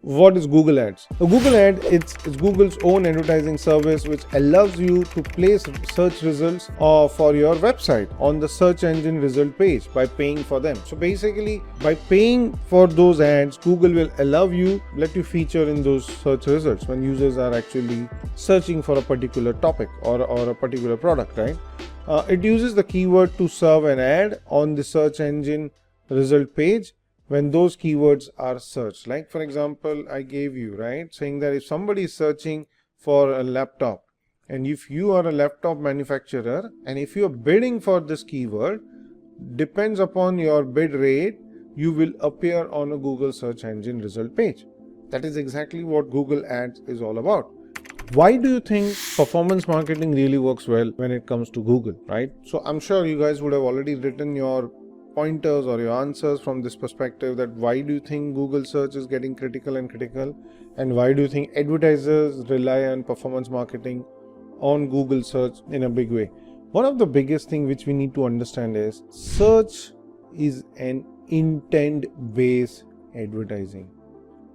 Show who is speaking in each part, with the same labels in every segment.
Speaker 1: what is Google Ads? A Google Ad, it's Google's own advertising service which allows you to place search results for your website on the search engine result page by paying for them. So basically, by paying for those ads, Google will let you feature in those search results when users are actually searching for a particular topic or a particular product, right? It uses the keyword to serve an ad on the search engine result page when those keywords are searched. Like for example, I gave you, right, saying that if somebody is searching for a laptop, and if you are a laptop manufacturer and if you are bidding for this keyword, depends upon your bid rate, you will appear on a Google search engine result page. That is exactly what Google Ads is all about. Why do you think performance marketing really works well when it comes to Google, right? So I'm sure you guys would have already written your pointers or your answers from this perspective, that why do you think Google search is getting critical, and why do you think advertisers rely on performance marketing on Google search in a big way? One of the biggest thing which we need to understand is search is an intent-based advertising.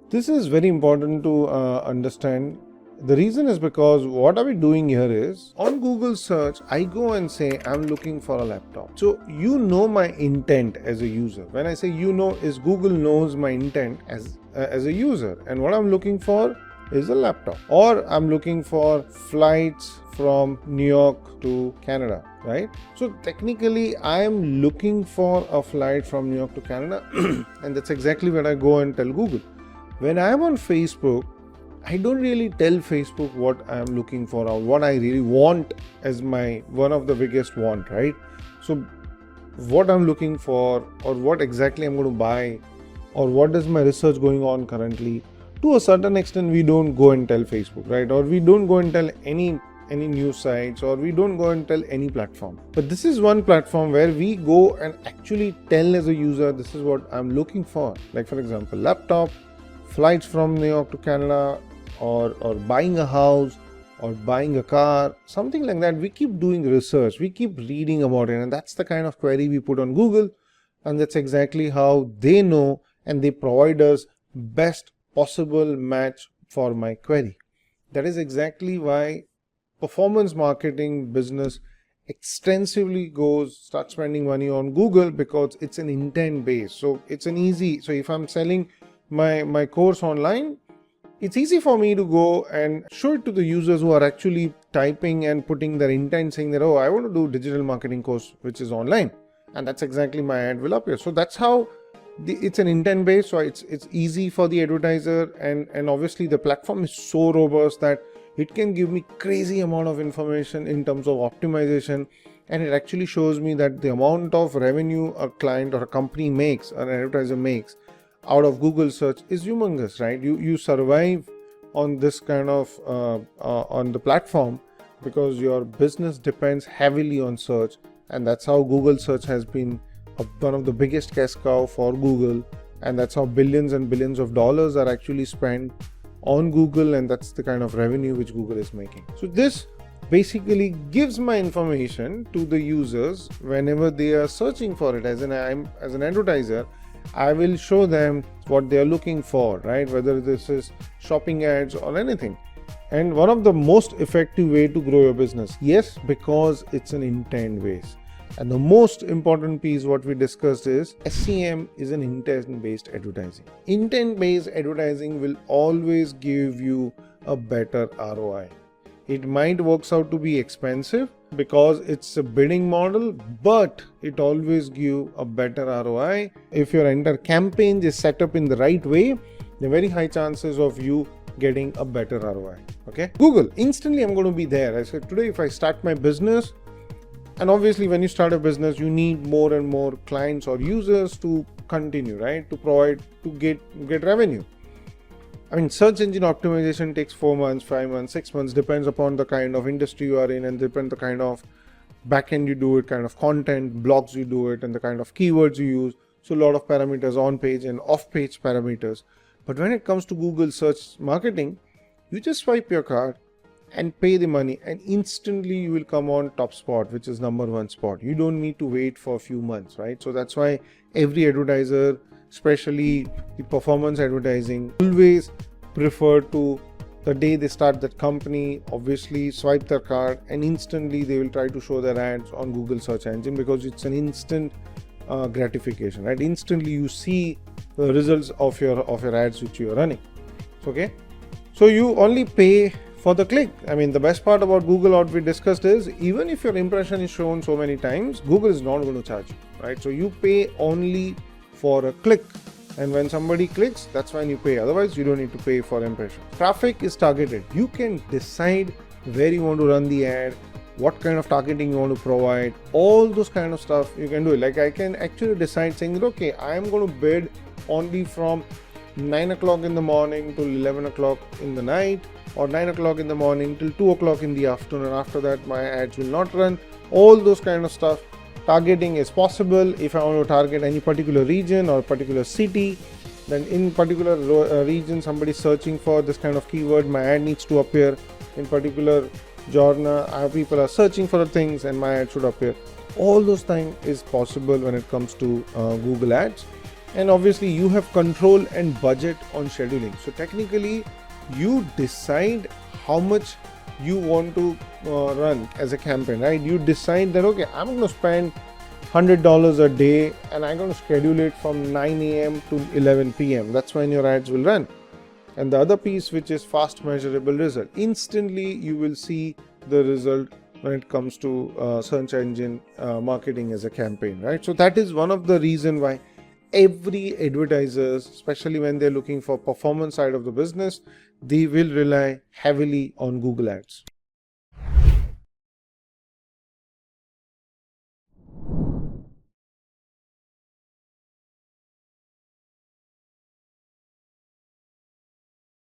Speaker 1: This is very important to understand. The reason is because what are we doing here is, on Google search, I go and say I'm looking for a laptop. So you know my intent as a user. When I say you know, is Google knows my intent as a user, and what I'm looking for is a laptop, or I'm looking for flights from New York to Canada, right? So technically I am looking for a flight from New York to Canada and that's exactly what I go and tell Google. When I'm on Facebook, I don't really tell Facebook what I'm looking for or what I really want as my one of the biggest want, right? So what I'm looking for, or what exactly I'm going to buy, or what is my research going on currently, to a certain extent we don't go and tell Facebook, right? Or we don't go and tell any news sites, or we don't go and tell any platform. But this is one platform where we go and actually tell as a user, this is what I'm looking for. Like for example, laptop, flights from New York to Canada, or buying a house, or buying a car, something like that. We keep doing research, we keep reading about it, and that's the kind of query we put on Google, and that's exactly how they know and they provide us best possible match for my query. That is exactly why performance marketing business extensively start spending money on Google, because it's an intent based. So it's an easy, so if I'm selling my course online, it's easy for me to go and show it to the users who are actually typing and putting their intent, saying that, oh, I want to do digital marketing course which is online, and that's exactly my ad will appear. So that's how it's an intent based. So it's easy for the advertiser, and obviously the platform is so robust that it can give me crazy amount of information in terms of optimization, and it actually shows me that the amount of revenue a client or a company makes, or an advertiser makes out of Google search is humongous, right? You survive on this kind of on the platform because your business depends heavily on search, and that's how Google search has been one of the biggest cash cow for Google, and that's how billions and billions of dollars are actually spent on Google, and that's the kind of revenue which Google is making. So this basically gives my information to the users whenever they are searching for it. As an advertiser, I will show them what they are looking for, right? Whether this is shopping ads or anything. And one of the most effective way to grow your business, yes, because it's an intent base. And the most important piece what we discussed is SEM is an intent based advertising. Intent based advertising will always give you a better ROI. It might works out to be expensive because it's a bidding model, but it always gives a better ROI. If your entire campaign is set up in the right way, there are very high chances of you getting a better ROI. Okay, Google, instantly I'm going to be there. I said today if I start my business, and obviously when you start a business, you need more and more clients or users to continue, right? To provide, to get revenue. I mean, search engine optimization takes 4 months, 5 months, 6 months, depends upon the kind of industry you are in, and depends the kind of backend you do it, kind of content, blogs you do it, and the kind of keywords you use. So a lot of parameters, on page and off page parameters. But when it comes to Google search marketing, you just swipe your card and pay the money, and instantly you will come on top spot, which is #1 spot. You don't need to wait for a few months, right? So that's why every advertiser especially the performance advertising, always prefer to the day they start that company, obviously swipe their card and instantly they will try to show their ads on Google search engine, because it's an instant gratification, right? Instantly you see the results of your ads which you are running. Okay, so you only pay for the click. I mean, the best part about Google, what we discussed, is even if your impression is shown so many times, Google is not going to charge you, right? So you pay only for a click, and when somebody clicks, that's when you pay. Otherwise you don't need to pay for impression. Traffic is targeted. You can decide where you want to run the ad, what kind of targeting you want to provide, all those kind of stuff you can do it. Like I can actually decide saying that, okay, I am going to bid only from 9 o'clock in the morning till 11 o'clock in the night, or 9 o'clock in the morning till 2 o'clock in the afternoon. After that my ads will not run. All those kind of stuff. Targeting is possible. If I want to target any particular region or particular city, then in particular region somebody searching for this kind of keyword, my ad needs to appear. In particular genre, people are searching for the things and my ad should appear. All those things is possible when it comes to Google Ads. And obviously you have control and budget on scheduling. So technically you decide how much you want to run as a campaign, right? You decide that, okay, I'm going to spend $100 a day and I'm going to schedule it from 9 a.m. to 11 p.m. That's when your ads will run. And the other piece, which is fast measurable result, instantly you will see the result when it comes to search engine marketing as a campaign, right? So that is one of the reason why every advertisers, especially when they're looking for performance side of the business, they will rely heavily on Google Ads.